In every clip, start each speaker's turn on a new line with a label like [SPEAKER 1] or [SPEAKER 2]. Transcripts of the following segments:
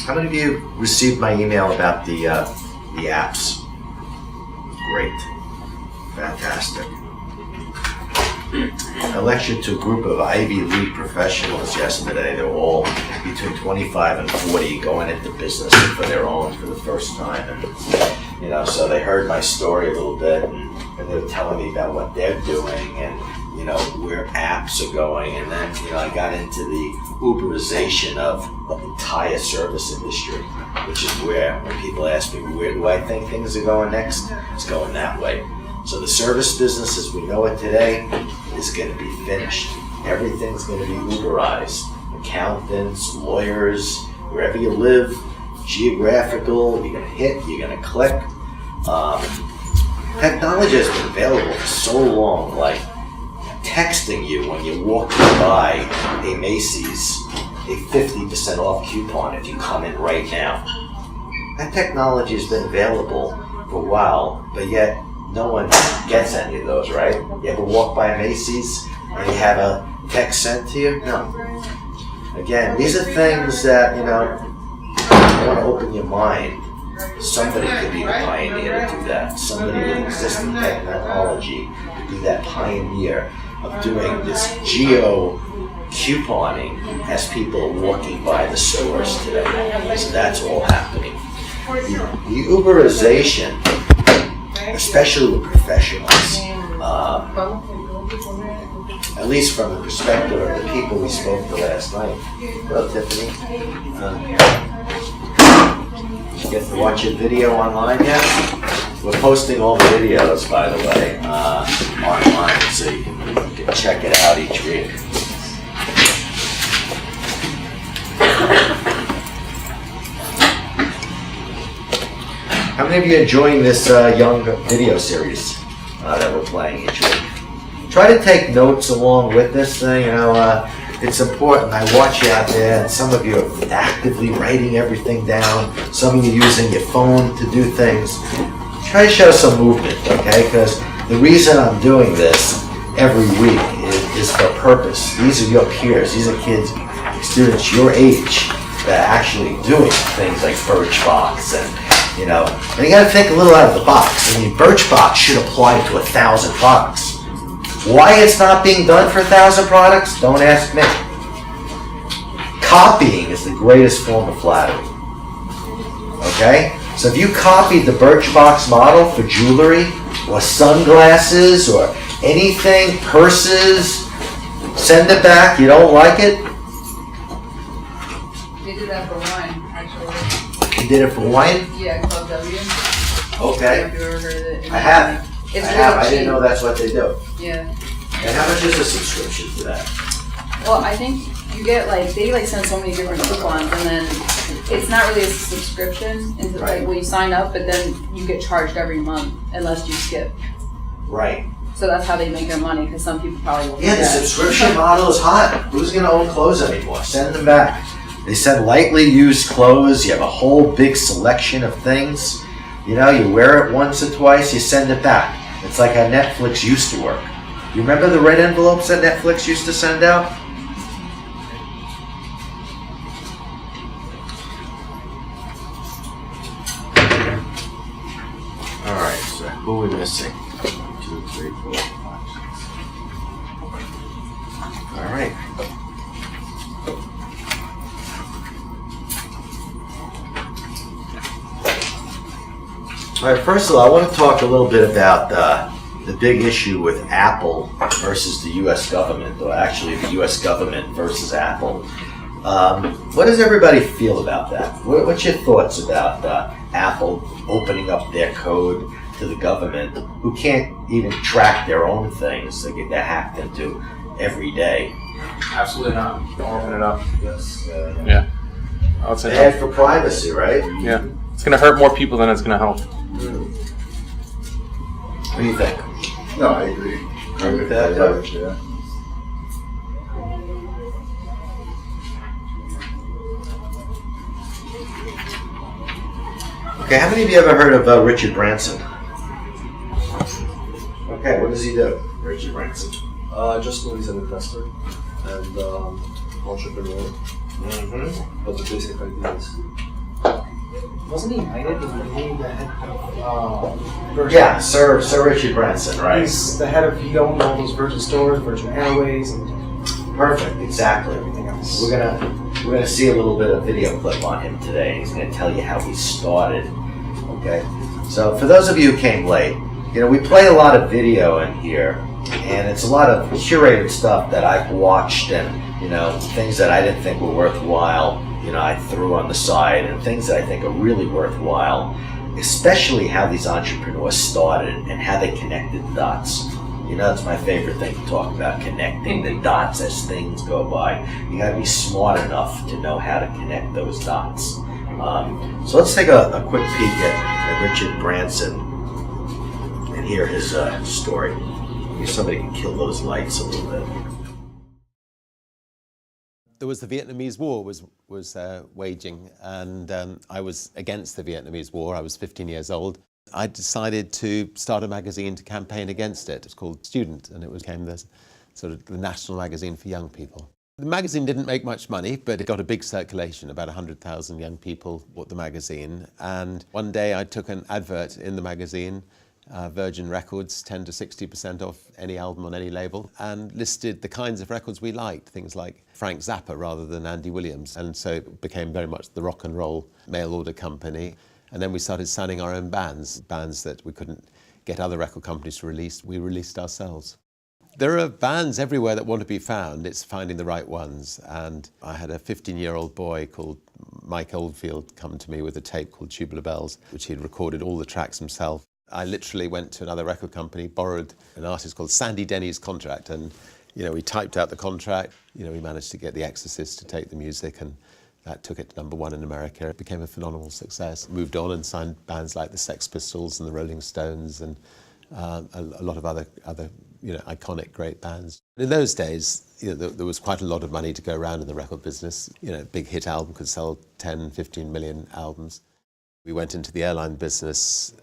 [SPEAKER 1] How many of you received my email about the apps? Great. Fantastic. I lectured to a group of Ivy League professionals yesterday. They're all between 25 and 40 going into business for their own for the first time. And, so they heard my story a little bit and they were telling me about what they're doing and, where apps are going. And then, I got into the Uberization of the entire service industry, which is where, when people ask me, where do I think things are going next? It's going that way. So the service business as we know it today is going to be finished. Everything's going to be Uberized. Accountants, lawyers, wherever you live, geographical, you're going to hit, you're going to click. Technology has been available for so long, like texting you when you're walking by a Macy's, a 50% off coupon if you come in right now. That technology has been available for a while, but yet no one gets any of those, right? You ever walk by Macy's and you have a text sent to you? No. Again, these are things that, you want to open your mind. Somebody could be the pioneer to do that. Somebody with existing technology could be that pioneer of doing this geo-couponing as people are walking by the stores today. So that's all happening. The Uberization, especially with professionals, at least from the perspective of the people we spoke to last night. Hello, Tiffany. You get to watch your video online yet? We're posting all the videos, by the way, online, so you can check it out each week. How many of you are enjoying this young video series that we're playing each week? Try to take notes along with this thing. It's important. I watch you out there, and some of you are actively writing everything down. Some of you are using your phone to do things. Try to show some movement, okay? Because the reason I'm doing this every week is for a purpose. These are your peers. These are kids, students your age that are actually doing things like Birchbox and you got to think a little out of the box. Birchbox should apply to 1,000 products. Why it's not being done for 1,000 products? Don't ask me. Copying is the greatest form of flattery. Okay? So if you copied the Birchbox model for jewelry or sunglasses or anything, purses, send it back. You don't like it?
[SPEAKER 2] They did that for wine, actually.
[SPEAKER 1] You did it for wine?
[SPEAKER 2] Yeah, Club W.
[SPEAKER 1] Okay.
[SPEAKER 2] Have you ever heard of it?
[SPEAKER 1] I have.
[SPEAKER 2] It's
[SPEAKER 1] I have.
[SPEAKER 2] really
[SPEAKER 1] I didn't
[SPEAKER 2] cheap.
[SPEAKER 1] know that's what they do.
[SPEAKER 2] Yeah.
[SPEAKER 1] And how much is a subscription to that?
[SPEAKER 2] Well, I think you get they send so many different coupons, and then it's not really a subscription. It's
[SPEAKER 1] Right.
[SPEAKER 2] you sign up, but then you get charged every month unless you skip.
[SPEAKER 1] Right.
[SPEAKER 2] So that's how they make their money, because some people probably will.
[SPEAKER 1] Yeah, the subscription model is hot. Who's going to own clothes anymore? Send them back. They send lightly used clothes. You have a whole big selection of things. You wear it once or twice, you send it back. It's like how Netflix used to work. You remember the red envelopes that Netflix used to send out? Alright, so who are we missing? 1, 2, 3, 4, 5, 6. Alright. All right, first of all, I want to talk a little bit about the big issue with Apple versus the U.S. government, or actually the U.S. government versus Apple. What does everybody feel about that? What's your thoughts about Apple opening up their code to the government, who can't even track their own things? They get hacked into every day.
[SPEAKER 3] Absolutely not. Don't open it up.
[SPEAKER 1] Yes.
[SPEAKER 3] Yeah. I would say
[SPEAKER 1] Bad for privacy, right?
[SPEAKER 3] yeah. It's going to hurt more people than it's going to help.
[SPEAKER 1] What do you think?
[SPEAKER 4] No, I agree.
[SPEAKER 1] Agree with that, Coach?
[SPEAKER 4] Yeah.
[SPEAKER 1] Okay, how many of you ever heard of Richard Branson? Okay, what does he do, Richard Branson?
[SPEAKER 4] Just know he's an investor and entrepreneur.
[SPEAKER 1] Mm-hmm.
[SPEAKER 4] But the basic idea is
[SPEAKER 5] Wasn't he knighted? Was he the head of Virgin?
[SPEAKER 1] Yeah, Sir Richard Branson, right?
[SPEAKER 5] He's the head of, he owned all those Virgin stores, Virgin Airways, and
[SPEAKER 1] Perfect, exactly.
[SPEAKER 5] everything else.
[SPEAKER 1] We're gonna see a little bit of video clip on him today. He's gonna tell you how he started. Okay, so for those of you who came late, we play a lot of video in here, and it's a lot of curated stuff that I've watched, and things that I didn't think were worthwhile. I threw on the side, and things that I think are really worthwhile, especially how these entrepreneurs started and how they connected the dots. That's my favorite thing to talk about, connecting the dots as things go by. You gotta be smart enough to know how to connect those dots. So let's take a quick peek at Richard Branson and hear his story. Maybe somebody can kill those lights a little bit.
[SPEAKER 6] There was the Vietnamese War was waging, and I was against the Vietnamese War. I was 15 years old. I decided to start a magazine to campaign against it. It's called Student, and it became the sort of the national magazine for young people. The magazine didn't make much money, but it got a big circulation. About 100,000 young people bought the magazine. And one day I took an advert in the magazine, Virgin Records, 10 to 60% off any album on any label, and listed the kinds of records we liked, things like Frank Zappa rather than Andy Williams. And so it became very much the rock and roll mail order company. And then we started signing our own bands that we couldn't get other record companies to release. We released ourselves. There are bands everywhere that want to be found. It's finding the right ones. And I had a 15-year-old boy called Mike Oldfield come to me with a tape called Tubular Bells, which he'd recorded all the tracks himself. I literally went to another record company, borrowed an artist called Sandy Denny's contract, and we typed out the contract. We managed to get The Exorcist to take the music, and that took it to #1 in America. It became a phenomenal success. Moved on and signed bands like the Sex Pistols and the Rolling Stones, and a lot of other iconic great bands. In those days, there was quite a lot of money to go around in the record business. A big hit album could sell 10, 15 million albums. We went into the airline business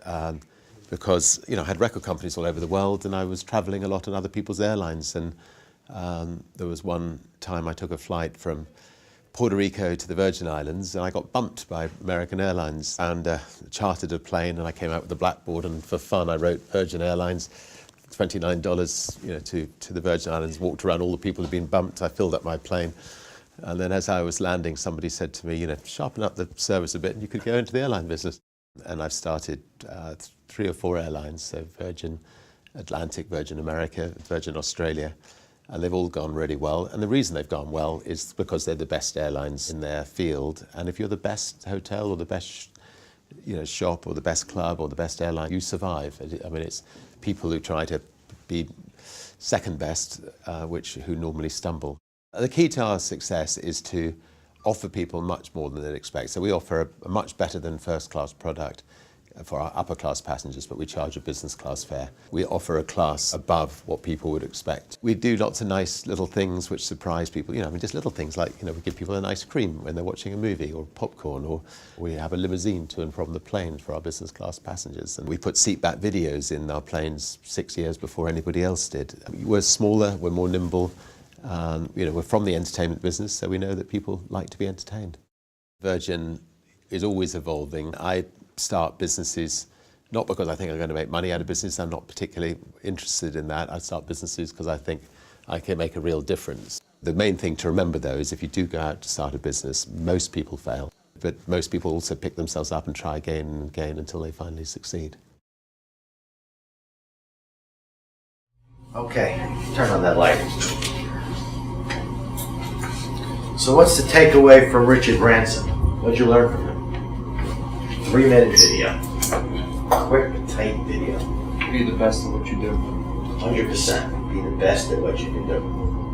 [SPEAKER 6] because I had record companies all over the world, and I was traveling a lot on other people's airlines. And there was one time I took a flight from Puerto Rico to the Virgin Islands, and I got bumped by American Airlines, and chartered a plane, and I came out with a blackboard, and for fun I wrote Virgin Airlines, $29, to the Virgin Islands, walked around all the people who'd been bumped. I filled up my plane, and then as I was landing, somebody said to me, sharpen up the service a bit and you could go into the airline business. And I've started 3 or 4 airlines, so Virgin Atlantic, Virgin America, Virgin Australia, and they've all gone really well. And the reason they've gone well is because they're the best airlines in their field. And if you're the best hotel or the best shop or the best club or the best airline, you survive. I mean, it's people who try to be second best who normally stumble. The key to our success is to offer people much more than they'd expect. So we offer a much better than first class product for our upper class passengers, but we charge a business class fare. We offer a class above what people would expect. We do lots of nice little things which surprise people. Just little things like, we give people an ice cream when they're watching a movie, or popcorn, or we have a limousine to and from the plane for our business class passengers. And we put seat back videos in our planes 6 years before anybody else did. We're smaller, we're more nimble. We're from the entertainment business, so we know that people like to be entertained. Virgin is always evolving. I start businesses not because I think I'm going to make money out of business. I'm not particularly interested in that. I start businesses because I think I can make a real difference. The main thing to remember, though, is if you do go out to start a business, most people fail. But most people also pick themselves up and try again and again until they finally succeed.
[SPEAKER 1] Okay, turn on that light. So what's the takeaway from Richard Branson? What'd you learn from him? 3-minute video. Quick, tight video.
[SPEAKER 4] Be the best at what you do.
[SPEAKER 1] 100%. Be the best at what you can do.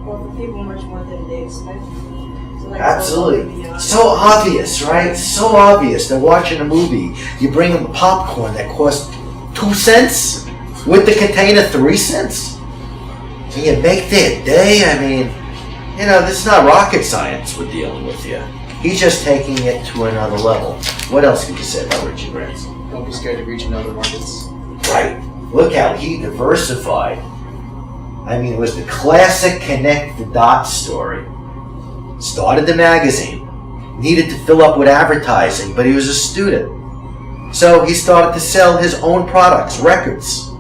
[SPEAKER 7] Well, for people much more than they expect. So like
[SPEAKER 1] Absolutely. So obvious, right? So obvious. They're watching a movie. You bring them popcorn that costs 2 cents with the container 3 cents. And you make their day. I mean, this is not rocket science we're dealing with here. He's just taking it to another level. What else could you say about Richard Branson?
[SPEAKER 5] Don't be scared to reach into other markets.
[SPEAKER 1] Right. Look how he diversified. I mean, it was the classic connect the dots story. Started the magazine, needed to fill up with advertising, but he was a student. So he started to sell his own products, records.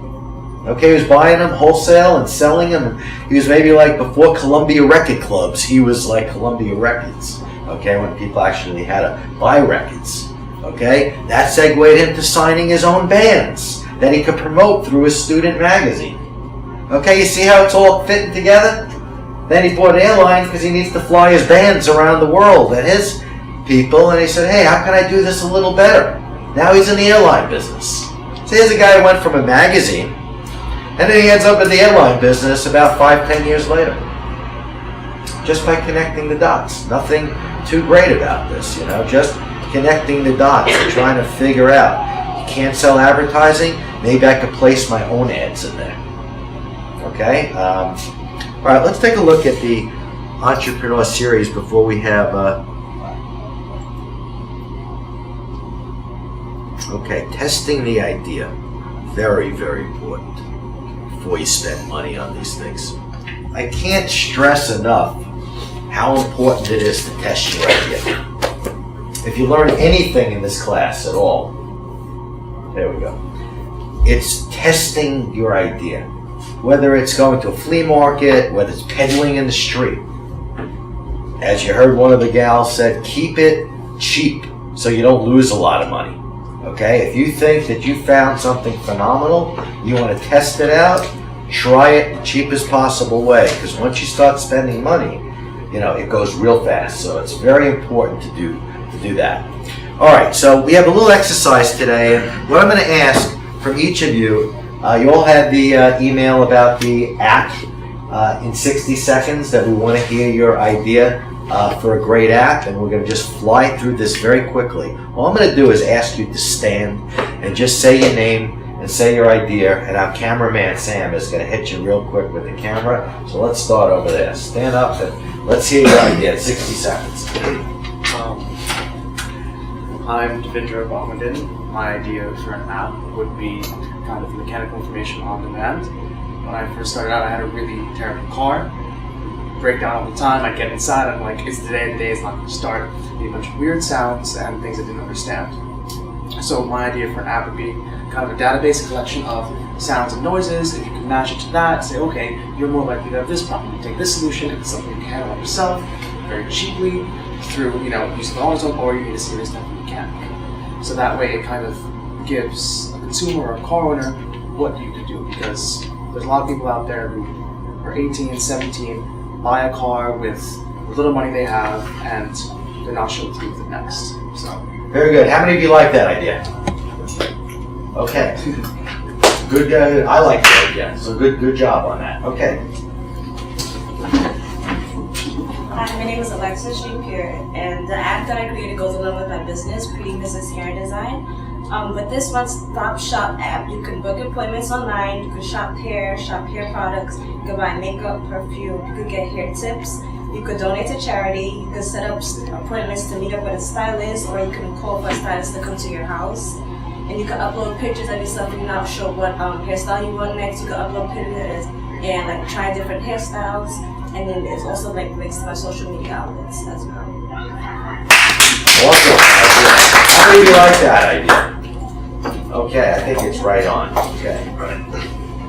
[SPEAKER 1] Okay, he was buying them wholesale and selling them. He was maybe like before Columbia Record Clubs, he was like Columbia Records. Okay, when people actually had to buy records. Okay, that segued him to signing his own bands that he could promote through his student magazine. Okay, you see how it's all fitting together? Then he bought an airline because he needs to fly his bands around the world and his people, and he said, hey, how can I do this a little better? Now he's in the airline business. So here's a guy who went from a magazine, and then he ends up in the airline business about 5-10 years later. Just by connecting the dots. Nothing too great about this, you know, just connecting the dots and trying to figure out. You can't sell advertising, maybe I could place my own ads in there. Okay? All right, let's take a look at the Entrepreneur Series before we have... Okay, testing the idea. Very, very important before you spend money on these things. I can't stress enough how important it is to test your idea. If you learn anything in this class at all, there we go. It's testing your idea. Whether it's going to a flea market, whether it's peddling in the street. As you heard one of the gals said, keep it cheap so you don't lose a lot of money. Okay, if you think that you found something phenomenal, you want to test it out, try it the cheapest possible way, because once you start spending money, you know, it goes real fast. So it's very important to do that. All right, so we have a little exercise today, and what I'm going to ask from each of you, you all had the email about the app in 60 seconds that we want to hear your idea for a great app, and we're going to just fly through this very quickly. All I'm going to do is ask you to stand and just say your name and say your idea, and our cameraman Sam is going to hit you real quick with the camera. So let's start over there. Stand up and let's hear your idea in 60 seconds.
[SPEAKER 4] I'm Devindra Baumadin. My idea for an app would be kind of mechanical information on demand. When I first started out, I had a really terrible car. Break down all the time. I'd get inside, I'm like, it's the day is not going to start. Be a bunch of weird sounds and things I didn't understand. So my idea for an app would be kind of a database collection of sounds and noises. If you can match it to that, say, okay, you're more likely to have this problem. You take this solution, if it's something you can handle yourself very cheaply through, you know, using AutoZone, or you need a serious technical mechanic. So that way it kind of gives a consumer or a car owner what you could do, because there's a lot of people out there who are 18, 17, buy a car with the little money they have, and they're not sure what to do with it next. So.
[SPEAKER 1] Very good. How many of you like that idea? Okay. Good. I like the idea. So good job on that. Okay.
[SPEAKER 7] Hi, my name is Alexis Shapiro, and the app that I created goes along with my business, Pretty Business Hair and Design. With this one-stop shop app, you can book appointments online, you can shop hair products, you can buy makeup, perfume, you can get hair tips, you could donate to charity, you can set up appointments to meet up with a stylist, or you can call for a stylist to come to your house. And you can upload pictures of yourself if you're not sure what hairstyle you want next. You can upload pictures and like try different hairstyles. And then there's also like links to my social media outlets as well.
[SPEAKER 1] Awesome. How many of you like that idea? Okay, I think it's right on. Okay.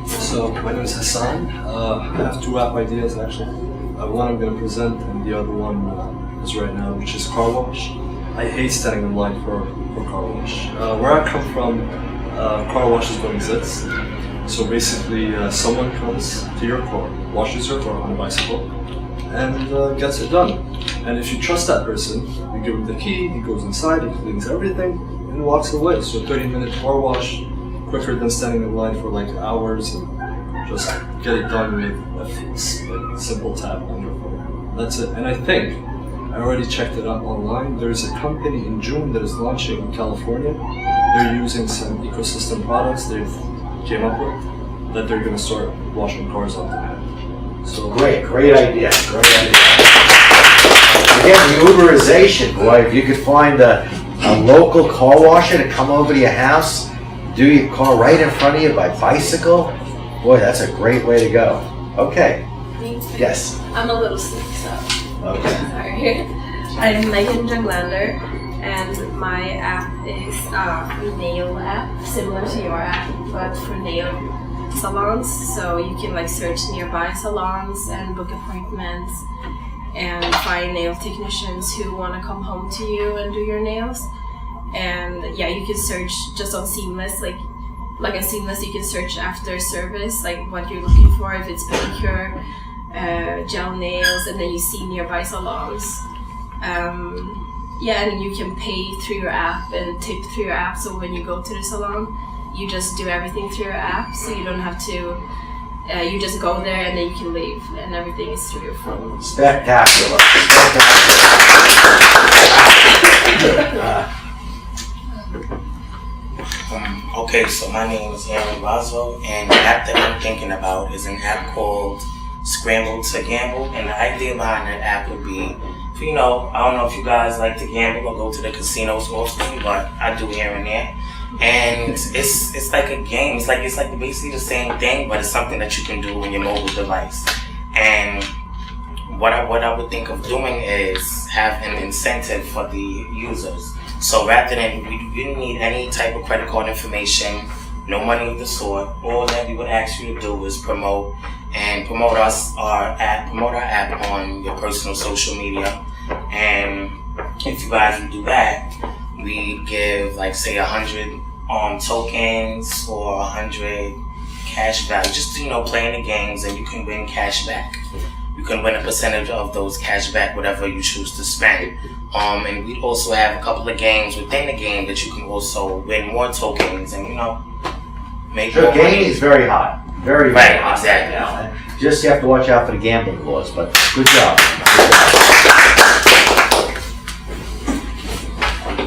[SPEAKER 8] So my name is Hassan. I have two app ideas actually. One I'm going to present, and the other one is right now, which is car wash. I hate standing in line for car wash. Where I come from, car washes don't exist. So basically, someone comes to your car, washes your car on a bicycle, and gets it done. And if you trust that person, you give him the key, he goes inside, he cleans everything, and walks away. So 30-minute car wash, quicker than standing in line for like hours, and just get it done with a simple tap on your phone. That's it. And I think, I already checked it out online, there's a company in June that is launching in California. They're using some ecosystem products they've came up with that they're going to start washing cars on demand. So
[SPEAKER 1] Great idea. Again, the Uberization, boy, if you could find a local car washer to come over to your house, do your car right in front of you by bicycle, boy, that's a great way to go. Okay. Yes.
[SPEAKER 9] I'm a little sick, so
[SPEAKER 1] Okay.
[SPEAKER 9] sorry.
[SPEAKER 7] I'm Megan Junglander, and my app is a nail app, similar to your app, but for nail salons. So you can like search nearby salons and book appointments and find nail technicians who want to come home to you and do your nails. And yeah, you can search just on Seamless, like a Seamless, you can search after service, like what you're looking for, if it's pedicure, gel nails, and then you see nearby salons. Yeah, and you can pay through your app and tip through your app, so when you go to the salon, you just do everything through your app, so you don't have to, you just go there and then you can leave, and everything is through your phone.
[SPEAKER 1] Spectacular.
[SPEAKER 9] Okay, so my name is Aaron Roswell, and the app that I'm thinking about is an app called Scramble to Gamble, and the idea behind that app would be, you know, I don't know if you guys like to gamble or go to the casinos often, but I do here and there. And it's like a game. It's like basically the same thing, but it's something that you can do on your mobile device. And what I would think of doing is have an incentive for the users. So rather than you didn't need any type of credit card information, no money of the sort, all that we would ask you to do is promote our app on your personal social media. And if you guys would do that, we give like say 100 tokens or 100 cash value, just playing the games, and you can win cash back. You can win a percentage of those cash back, whatever you choose to spend. And we also have a couple of games within the game that you can also win more tokens and make
[SPEAKER 1] The
[SPEAKER 9] more
[SPEAKER 1] game
[SPEAKER 9] money.
[SPEAKER 1] is very hot. Very
[SPEAKER 9] Right,
[SPEAKER 1] hot
[SPEAKER 9] exactly.
[SPEAKER 1] right now. Just you have to watch out for the gambling laws, but good job.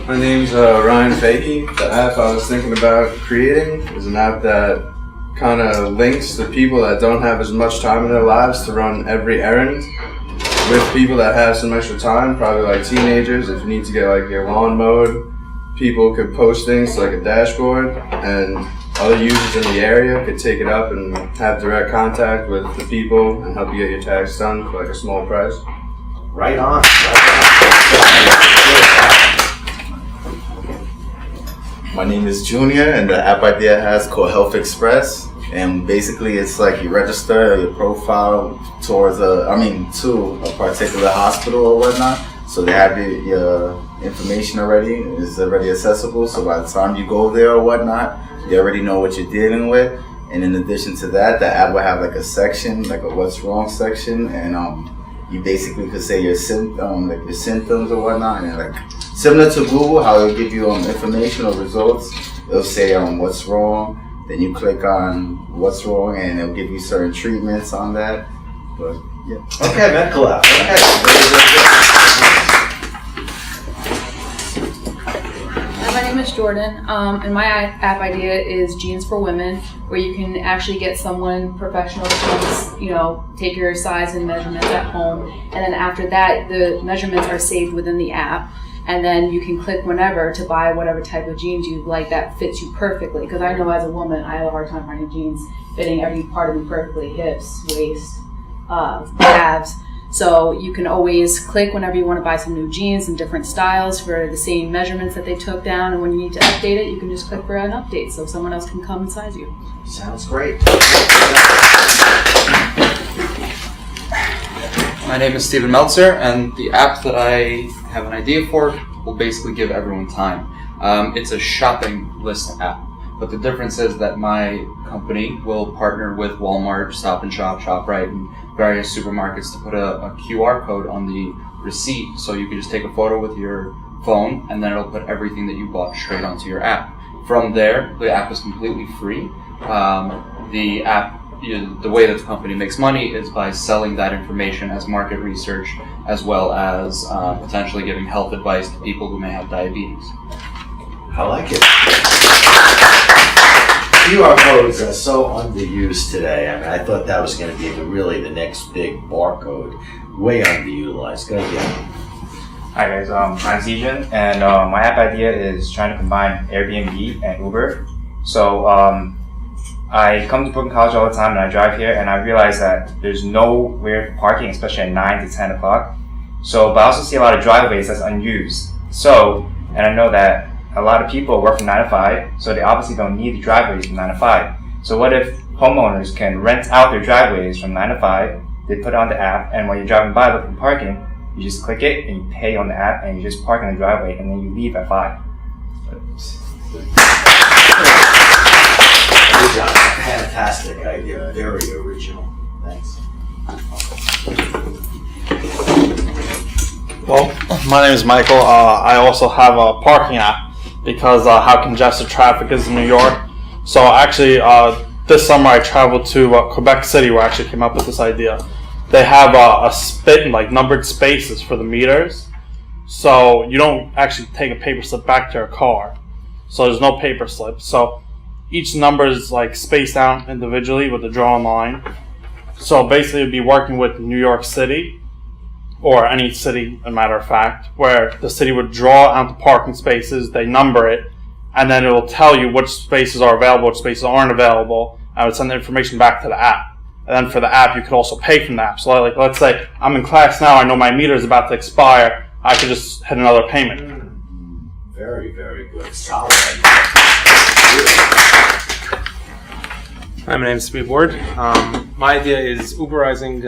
[SPEAKER 10] My name's Ryan Fahey. The app I was thinking about creating is an app that kind of links the people that don't have as much time in their lives to run every errand with people that have some extra time, probably like teenagers. If you need to get like your lawn mowed, people could post things to like a dashboard, and other users in the area could take it up and have direct contact with the people and help you get your tax done for like a small price.
[SPEAKER 1] Right on.
[SPEAKER 11] My name is Junior, and the app idea has called Health Express. And basically, it's like you register your profile towards to a particular hospital or whatnot. So they have your information already. It's already accessible. So by the time you go there or whatnot, they already know what you're dealing with. And in addition to that, the app will have like a section, like a what's wrong section, and you basically could say your symptoms or whatnot, and like similar to Google, how it'll give you information or results. It'll say what's wrong. Then you click on what's wrong, and it'll give you certain treatments on that. But yeah.
[SPEAKER 1] Okay, medical app. Okay.
[SPEAKER 2] My name is Jordan, and my app idea is Jeans for Women, where you can actually get someone professional to take your size and measurements at home, and then after that, the measurements are saved within the app. And then you can click whenever to buy whatever type of jeans you like that fits you perfectly. Because I know as a woman, I have a hard time finding jeans fitting every part of me perfectly, hips, waist, calves. So you can always click whenever you want to buy some new jeans and different styles for the same measurements that they took down. And when you need to update it, you can just click for an update so someone else can come and size you.
[SPEAKER 1] Sounds great.
[SPEAKER 12] My name is Steven Meltzer, and the app that I have an idea for will basically give everyone time. It's a shopping list app, but the difference is that my company will partner with Walmart, Stop and Shop, ShopRite, and various supermarkets to put a QR code on the receipt, so you can just take a photo with your phone, and then it'll put everything that you bought straight onto your app. From there, the app is completely free. The app, the way that the company makes money is by selling that information as market research, as well as potentially giving health advice to people who may have diabetes.
[SPEAKER 1] I like it. QR codes are so underused today. I thought that was going to be really the next big barcode. Way underutilized. Go ahead.
[SPEAKER 13] Hi guys, I'm Zijan, and my app idea is trying to combine Airbnb and Uber. So I come to Brooklyn College all the time, and I drive here, and I realize that there's nowhere for parking, especially at 9 to 10 o'clock. So, but I also see a lot of driveways that's unused. So, and I know that a lot of people work from 9 to 5, so they obviously don't need the driveways from 9 to 5. So what if homeowners can rent out their driveways from 9 to 5, they put it on the app, and when you're driving by looking for parking, you just click it and you pay on the app and you just park in the driveway and then you leave at 5.
[SPEAKER 1] Good job. Fantastic idea. Very original. Thanks.
[SPEAKER 14] Well, my name is Michael. I also have a parking app because how congested traffic is in New York. So actually, this summer I traveled to Quebec City, where I actually came up with this idea. They have like numbered spaces for the meters, so you don't actually take a paper slip back to your car. So there's no paper slip. So each number is like spaced out individually with a drawn line. So basically, it'd be working with New York City, or any city, a matter of fact, where the city would draw out the parking spaces, they number it, and then it will tell you which spaces are available, which spaces aren't available, and it would send the information back to the app. And then for the app, you could also pay from the app. So like, let's say I'm in class now, I know my meter is about to expire, I could just hit another payment.
[SPEAKER 1] Very, very good. Solid.
[SPEAKER 3] Hi, my name is Steve Ward. My idea is Uberizing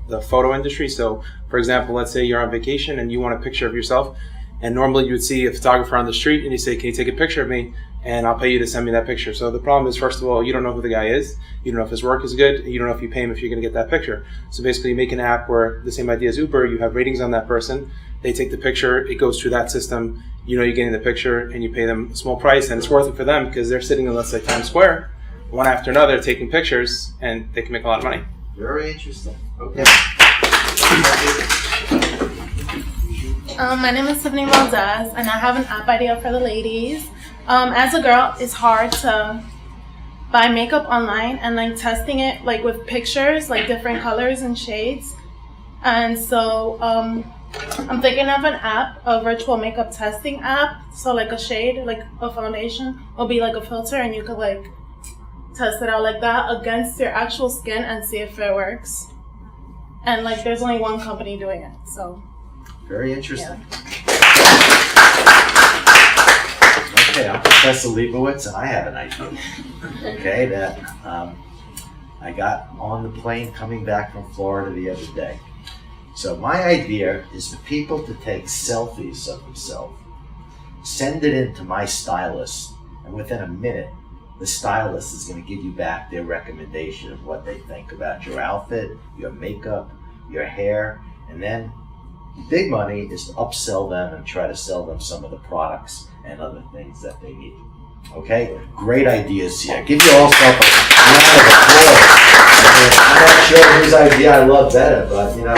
[SPEAKER 3] the photo industry. So, for example, let's say you're on vacation and you want a picture of yourself, and normally you would see a photographer on the street and you say, can you take a picture of me? And I'll pay you to send me that picture. So the problem is, first of all, you don't know who the guy is, you don't know if his work is good, and you don't know if you pay him if you're going to get that picture. So basically you make an app where the same idea as Uber, you have ratings on that person, they take the picture, it goes through that system, you know you're getting the picture, and you pay them a small price, and it's worth it for them because they're sitting in, let's say, Times Square, one after another, taking pictures, and they can make a lot of money.
[SPEAKER 1] Very interesting. Okay.
[SPEAKER 15] My name is Tiffany Valdez, and I have an app idea for the ladies. As a girl, it's hard to buy makeup online and like testing it like with pictures, like different colors and shades. And so I'm thinking of an app, a virtual makeup testing app. So like a shade, like a foundation, will be like a filter, and you could like test it out like that against your actual skin and see if it works. And like there's only one company doing it, so.
[SPEAKER 1] Very interesting. Okay, I'm Professor Leibowitz, and I have an idea. Okay, that I got on the plane coming back from Florida the other day. So my idea is for people to take selfies of themselves, send it in to my stylist, and within a minute, the stylist is going to give you back their recommendation of what they think about your outfit, your makeup, your hair, and then big money is to upsell them and try to sell them some of the products and other things that they need. Okay? Great ideas here. Give you all stuff a round of applause. I'm not sure whose idea I love better, but you know,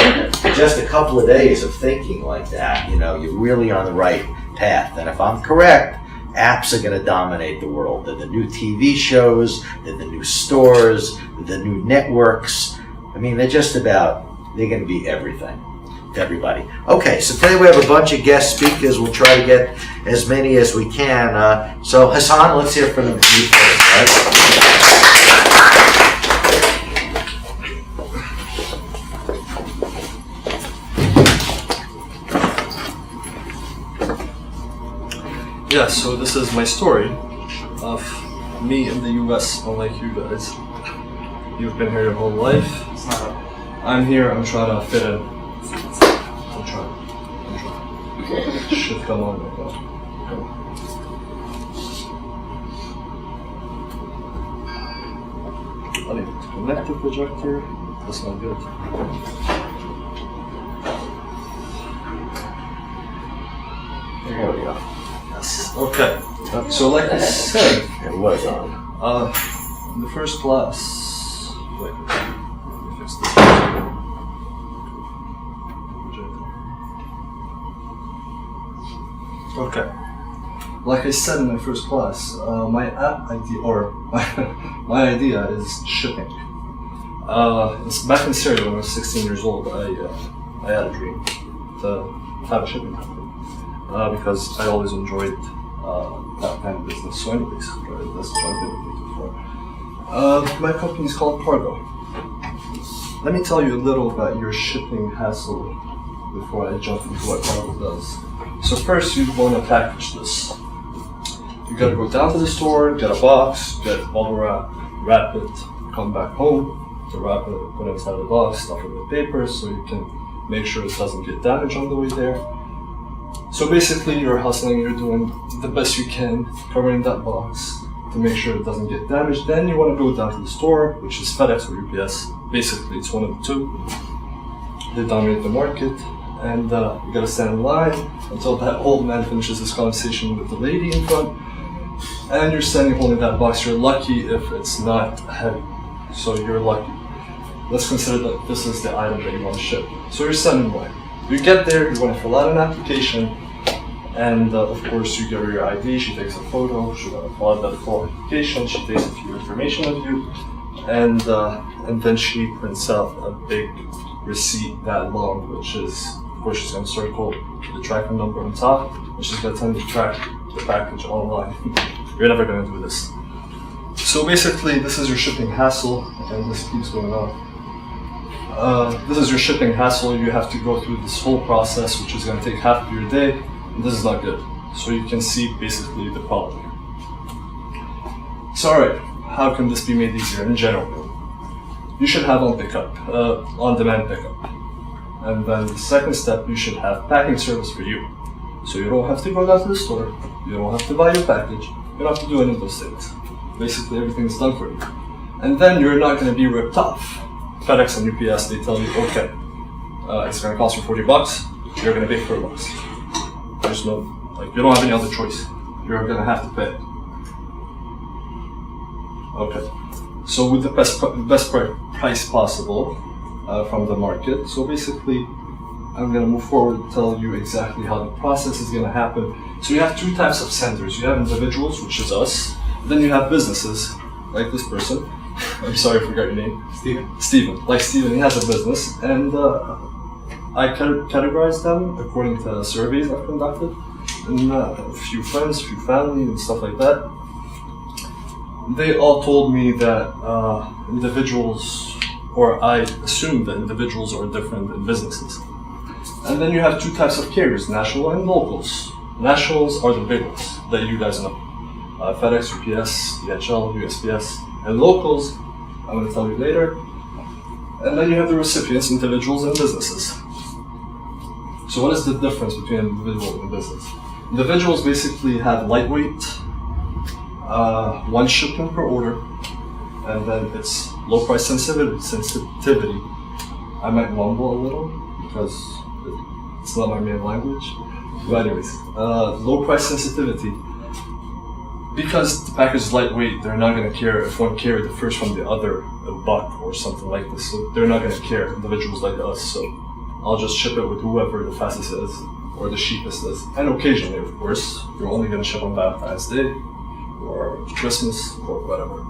[SPEAKER 1] just a couple of days of thinking like that, you know, you're really on the right path. And if I'm correct, apps are going to dominate the world. They're the new TV shows, they're the new stores, they're the new networks. I mean, they're going to be everything to everybody. Okay, so today we have a bunch of guest speakers. We'll try to get as many as we can. So Hassan, let's hear from you first, right?
[SPEAKER 8] Yeah, so this is my story of me in the US, unlike you guys. You've been here your whole life. I'm here, I'm trying to fit in. I'm trying. Shit, come on, my God. I need to connect the projector. That's not good. There we go. Yes. Okay. So like I said,
[SPEAKER 1] it was on.
[SPEAKER 8] In the first class. Wait. Let me fix this. Okay. Like I said in my first class, my app idea, or my idea is shipping. It's back in Syria when I was 16 years old. I had a dream to have a shipping company because I always enjoyed that kind of business. So anyways, that's what I've been looking for. My company is called Cargo. Let me tell you a little about your shipping hassle before I jump into what Cargo does. So first you want to package this. You gotta go down to the store, get a box, get bubble wrap it, come back home to wrap it, put it inside the box, stuff it with paper so you can make sure it doesn't get damaged on the way there. So basically you're hustling, you're doing the best you can, covering that box to make sure it doesn't get damaged. Then you want to go down to the store, which is FedEx or UPS. Basically it's one of the two. They dominate the market, and you gotta stand in line until that old man finishes his conversation with the lady in front. And you're standing holding that box. You're lucky if it's not heavy. So you're lucky. Let's consider that this is the item that you want to ship. So you're standing in line. You get there, you want to fill out an application, and of course you give her your ID, she takes a photo, she want to fill out that full application, she takes a few information of you, and then she prints out a big receipt that long, which is, of course she's going to circle the tracking number on top, and she's going to tell you to track the package online. You're never going to do this. So basically this is your shipping hassle, and this keeps going on. This is your shipping hassle. You have to go through this whole process, which is going to take half of your day, and this is not good. So you can see basically the problem here. So alright, how can this be made easier in general? You should have on-demand pickup. And then the second step, you should have packing service for you. So you don't have to go down to the store, you don't have to buy your package, you don't have to do any of those things. Basically everything is done for you. And then you're not going to be ripped off. FedEx and UPS, they tell you, okay, it's going to cost you $40, you're going to pay $4. There's no, you don't have any other choice. You're going to have to pay. Okay, so with the best price possible from the market. So basically, I'm going to move forward and tell you exactly how the process is going to happen. So you have two types of senders. You have individuals, which is us. Then you have businesses, like this person. I'm sorry, I forgot your name. Steven. Like Steven, he has a business, and I categorize them according to surveys I've conducted, and a few friends, a few family, and stuff like that. They all told me that individuals, or I assume that individuals are different than businesses. And then you have two types of carriers, national and locals. Nationals are the big ones that you guys know. FedEx, UPS, DHL, USPS. And locals, I'm going to tell you later. And then you have the recipients, individuals and businesses. So what is the difference between individual and business? Individuals basically have lightweight, one shipment per order, and then it's low price sensitivity. I might mumble a little because it's not my main language. But anyways, low price sensitivity. Because the package is lightweight, they're not going to care if one carried the first from the other a buck or something like this. So they're not going to care, individuals like us. So I'll just ship it with whoever the fastest is or the cheapest is. And occasionally, of course, you're only going to ship on Valentine's Day or Christmas or whatever.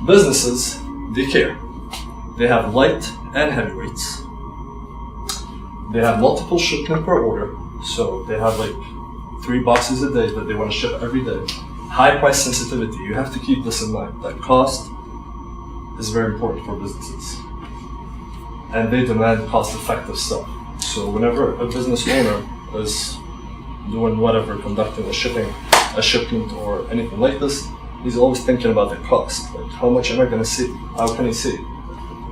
[SPEAKER 8] Businesses, they care. They have light and heavy weights. They have multiple shipment per order. So they have like 3 boxes a day that they want to ship every day. High price sensitivity, you have to keep this in mind, that cost is very important for businesses. And they demand cost effective stuff. So whenever a business owner is doing whatever, conducting a shipment or anything like this, he's always thinking about the cost. Like, how much am I gonna save? How can I save?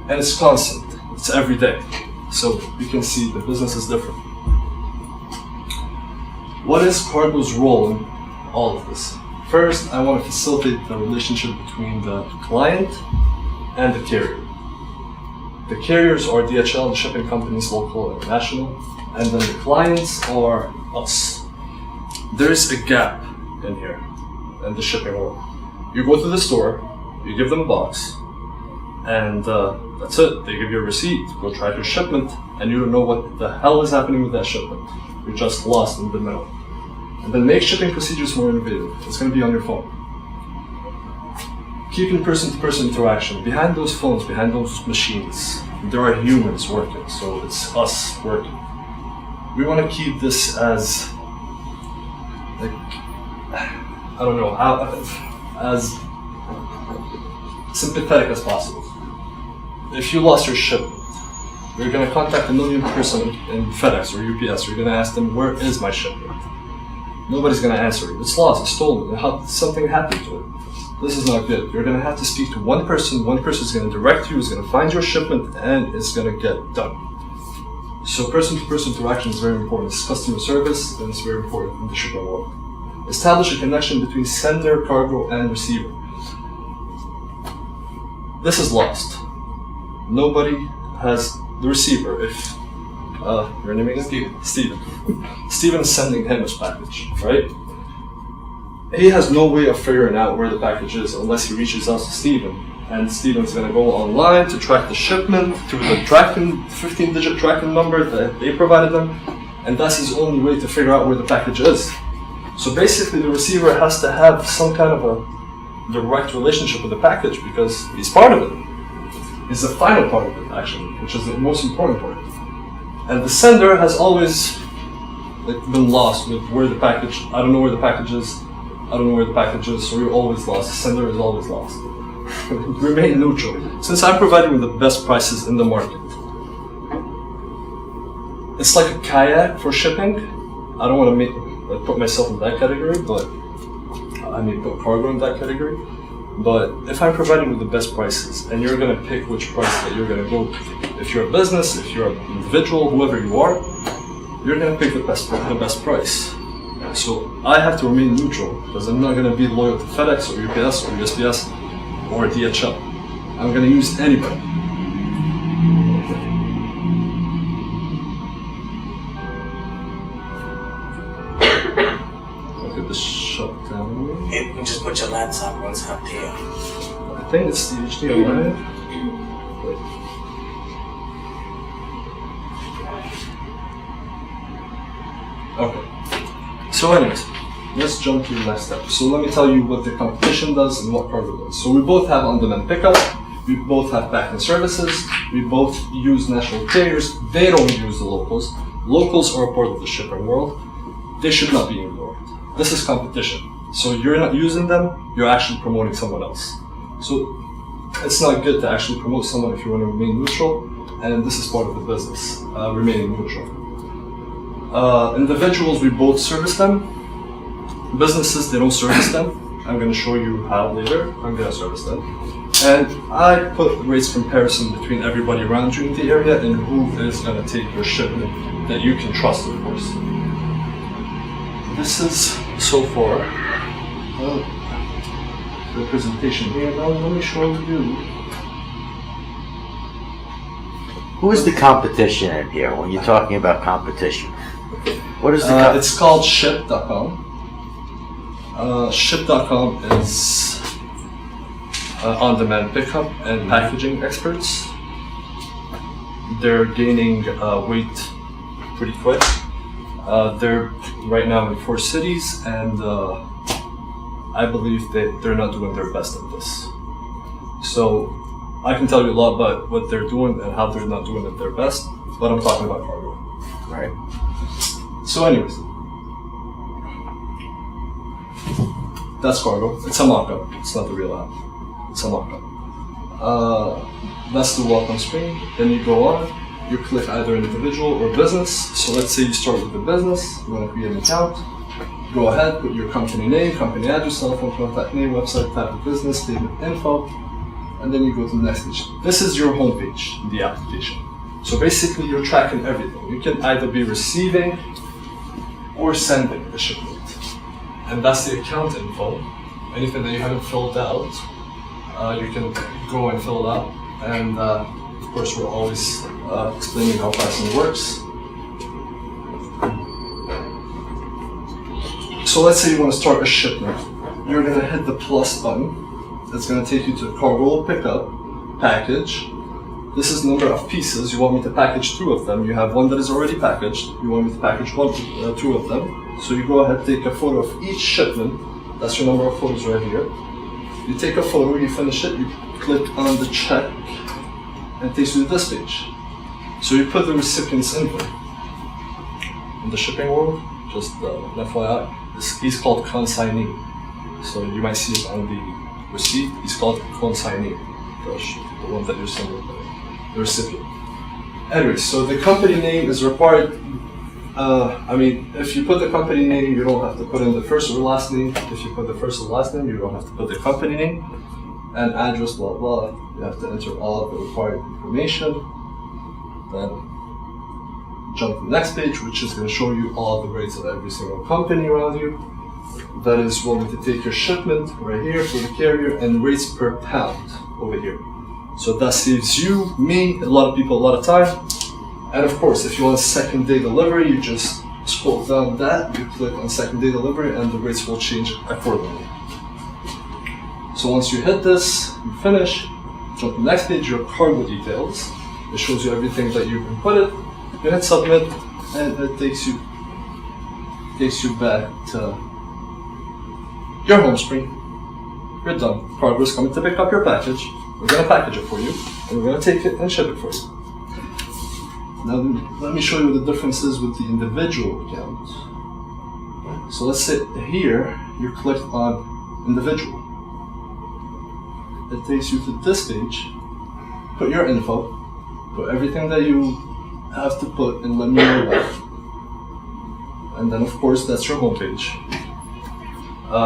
[SPEAKER 8] And it's constant, it's every day. So you can see the business is different. What is Cargo's role in all of this? First, I want to facilitate the relationship between the client and the carrier. The carriers are DHL and shipping companies, local and national, and then the clients are us. There's a gap in here, in the shipping world. You go to the store, you give them a box, and that's it. They give you a receipt, go track your shipment, and you don't know what the hell is happening with that shipment. You're just lost in the middle. And then make shipping procedures more innovative. It's going to be on your phone. Keeping person-to-person interaction. Behind those phones, behind those machines, there are humans working, so it's us working. We want to keep this as, like, I don't know, as sympathetic as possible. If you lost your shipment, You're going to contact a million person in FedEx or UPS. You're going to ask them, where is my shipment? Nobody's going to answer you. It's lost, it's stolen, something happened to it. This is not good. You're going to have to speak to one person is going to direct you, is going to find your shipment, and it's going to get done. So person-to-person interaction is very important. It's customer service, and it's very important in the shipping world. Establish a connection between sender, cargo, and receiver. This is lost. Nobody has the receiver. If your name is Steven. Steven is sending him his package, right? He has no way of figuring out where the package is unless he reaches out to Steven. And Steven's gonna go online to track the shipment through the 15-digit tracking number that they provided him, and that's his only way to figure out where the package is. So basically the receiver has to have some kind of a direct relationship with the package because he's part of it. He's the final part of it, actually, which is the most important part. And the sender has always been lost with where the package, I don't know where the package is, so you're always lost. The sender is always lost. Remain neutral. Since I'm providing you the best prices in the market, it's like a kayak for shipping. I don't want to put myself in that category, but I may put cargo in that category. But if I'm providing you the best prices, and you're going to pick which price that you're going to go with, if you're a business, if you're an individual, whoever you are, you're going to pick the best price. So I have to remain neutral because I'm not going to be loyal to FedEx or UPS or USPS or DHL. I'm going to use anybody. Look at the shutdown.
[SPEAKER 9] Hey, just put your laptop on top there.
[SPEAKER 8] I think it's the HDMI. Okay. So anyways, let's jump to the next step. So let me tell you what the competition does and what cargo does. So we both have on-demand pickup, we both have packing services, we both use national carriers, they don't use the locals. Locals are a part of the shipping world. They should not be ignored. This is competition. So you're not using them, you're actually promoting someone else. So it's not good to actually promote someone if you want to remain neutral, and this is part of the business, remaining neutral. Individuals, we both service them. Businesses, they don't service them. I'm going to show you how later. I'm going to service them. And I put rates comparison between everybody around you in the area and who is going to take your shipment that you can trust, of course. This is so far the presentation here. Now let me show you.
[SPEAKER 1] Who is the competition in here when you're talking about competition? What is the
[SPEAKER 8] it's called Ship.com. Ship.com is on-demand pickup and packaging experts. They're gaining weight pretty quick. They're right now in 4 cities, and I believe that they're not doing their best at this. So I can tell you a lot about what they're doing and how they're not doing it their best, but I'm talking about cargo.
[SPEAKER 1] Right.
[SPEAKER 8] So anyways, that's cargo. It's a mock-up. It's not the real app. It's a mock-up. That's the welcome screen. Then you go on, you click either individual or business. So let's say you start with the business, you want to create an account. Go ahead, put your company name, company address, telephone contact name, website, type of business, payment info, and then you go to the next page. This is your home page in the application. So basically you're tracking everything. You can either be receiving or sending the shipment. And that's the account info. Anything that you haven't filled out, you can go and fill it out. And of course, we're always explaining how pricing works. So let's say you want to start a shipment. You're going to hit the plus button. That's going to take you to cargo pickup, package. This is number of pieces. You want me to package 2 of them. You have one that is already packaged. You want me to package 2 of them. So you go ahead, take a photo of each shipment. That's your number of photos right here. You take a photo, you finish it, you click on the check, and it takes you to this page. So you put the recipient's info. In the shipping world, just an FYI, he's called consignee. So you might see it on the receipt. He's called consignee, the one that you're sending, the recipient. Anyway, so the company name is required. If you put the company name, you don't have to put in the first or last name. If you put the first or last name, you don't have to put the company name and address, blah, blah. You have to enter all of the required information. Then jump to the next page, which is going to show you all the rates of every single company around you that is willing to take your shipment right here for the carrier, and rates per pound over here. So that saves you, me, a lot of people a lot of time. And of course, if you want second day delivery, you just scroll down that, you click on second day delivery, and the rates will change accordingly. So once you hit this, you finish, jump to the next page, your cargo details. It shows you everything that you've inputted. You hit submit, and it takes you back to your home screen. You're done. Cargo is coming to pick up your package. We're going to package it for you, and we're going to take it and ship it for you. Now let me show you the differences with the individual account. So let's say here, you click on individual. It takes you to this page. Put your info, put everything that you have to put, and let me know that. And then of course that's your home page.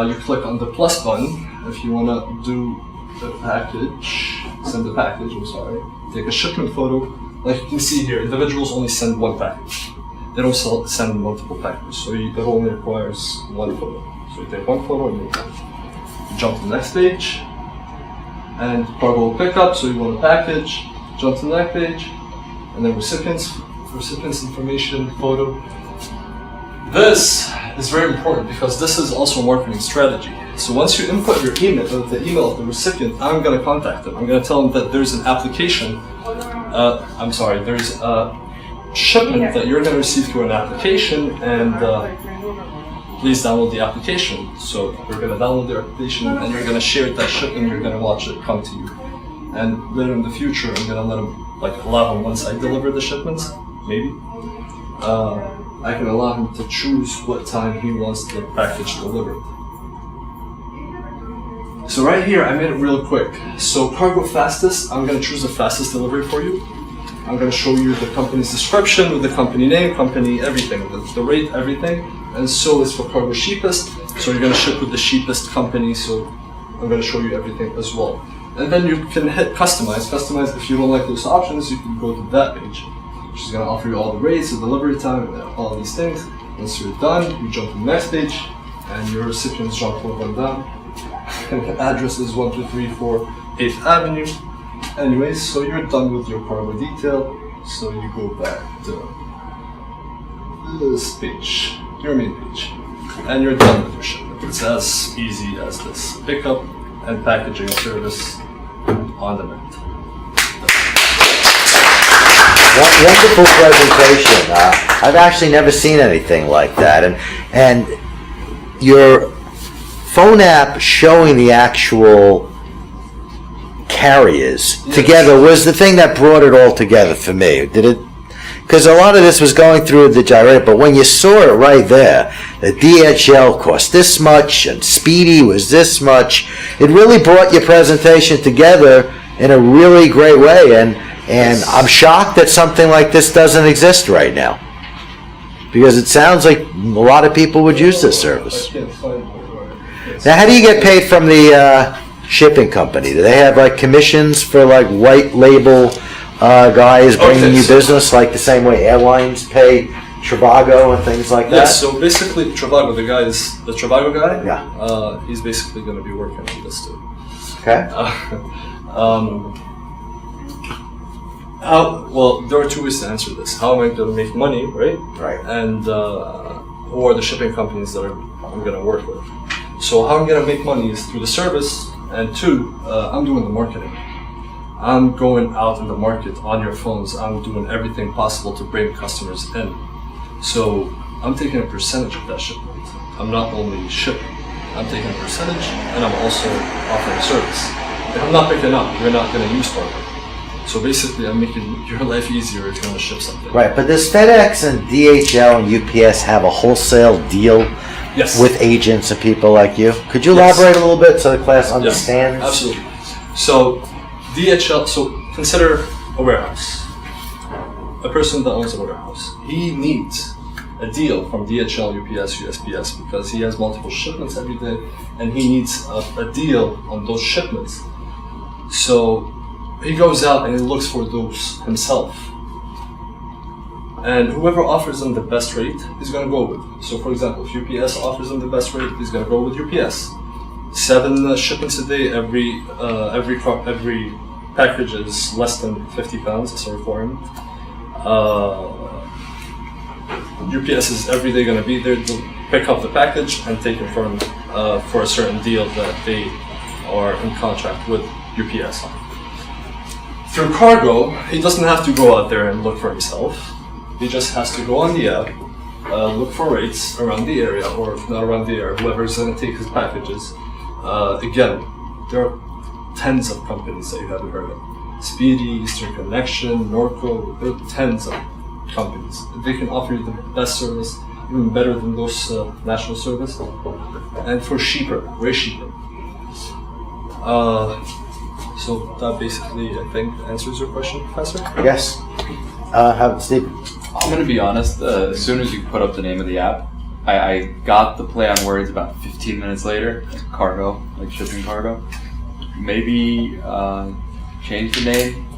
[SPEAKER 8] You click on the plus button if you want to do the package, send the package, I'm sorry. Take a shipment photo. Like you can see here, individuals only send one package. They don't send multiple packages, so it only requires one photo. So you take one photo and you jump to the next page, and cargo will pick up, so you want a package, jump to the next page, and then recipients information, photo. This is very important because this is also a marketing strategy. So once you input your email, the email of the recipient, I'm going to contact them. I'm going to tell them that there's an application. There's a shipment that you're going to receive through an application, and please download the application. So we're going to download the application, and you're going to share that shipment. You're going to watch it come to you. And later in the future, I'm going to let them, allow him once I deliver the shipments, maybe. I can allow him to choose what time he wants the package delivered. So right here, I made it real quick. So cargo fastest, I'm going to choose the fastest delivery for you. I'm going to show you the company's description with the company name, company everything, the rate, everything. And so is for cargo cheapest. So you're going to ship with the cheapest company. So I'm going to show you everything as well. And then you can hit customize. Customize, if you don't like those options, you can go to that page, which is going to offer you all the rates, the delivery time, and all these things. Once you're done, you jump to the next page, and your recipients jump one down. And the address is 1234 8th Avenue. Anyways, so you're done with your cargo detail. So you go back to this page, your main page, and you're done with your shipment. It's as easy as this. Pickup and packaging service on demand.
[SPEAKER 1] Wonderful presentation. I've actually never seen anything like that, and your phone app showing the actual carriers together was the thing that brought it all together for me. Did it? Because a lot of this was going through the gyrator, but when you saw it right there, the DHL cost this much and Speedy was this much, it really brought your presentation together in a really great way. And I'm shocked that something like this doesn't exist right now, because it sounds like a lot of people would use this service. Now, how do you get paid from the shipping company? Do they have commissions for white label guys bringing you business, like the same way airlines pay Trivago and things like that?
[SPEAKER 8] Yes, so basically Trivago, the Trivago guy, he's basically going to be working on this too.
[SPEAKER 1] Okay.
[SPEAKER 8] There are two ways to answer this. How am I going to make money, right?
[SPEAKER 1] Right.
[SPEAKER 8] And who are the shipping companies that I'm going to work with? So how I'm going to make money is through the service, and two, I'm doing the marketing. I'm going out in the market on your phones. I'm doing everything possible to bring customers in. So I'm taking a percentage of that shipment. I'm not only shipping, I'm taking a percentage, and I'm also offering service. If I'm not picking up, you're not going to use cargo. So basically, I'm making your life easier if you want to ship something.
[SPEAKER 1] Right, but does FedEx and DHL and UPS have a wholesale deal with agents and people like you? Could you elaborate a little bit so the class understands?
[SPEAKER 8] Yes, absolutely. So DHL, so consider a warehouse. a person that owns a warehouse, he needs a deal from DHL, UPS, USPS because he has multiple shipments every day, and he needs a deal on those shipments. So he goes out and he looks for those himself. And whoever offers him the best rate, he's going to go with. So for example, if UPS offers him the best rate, he's going to go with UPS. 7 shipments a day, every package is less than 50 pounds, it's a requirement. UPS is every day going to be there to pick up the package and take it from for a certain deal that they are in contract with UPS on. Through Cargo, he doesn't have to go out there and look for himself. He just has to go on the app, look for rates around the area, or not around the area, whoever's going to take his packages. Again, there are tens of companies that you haven't heard of. Speedy, Eastern Connection, Norco, there are tens of companies. They can offer you the best service, even better than those national service, and for cheaper, way cheaper. So that basically, I think, answers your question, Professor?
[SPEAKER 1] Yes. Steve.
[SPEAKER 12] I'm gonna be honest. As soon as you put up the name of the app, I got the play on words about 15 minutes later. Cargo, like shipping cargo. Maybe change the name,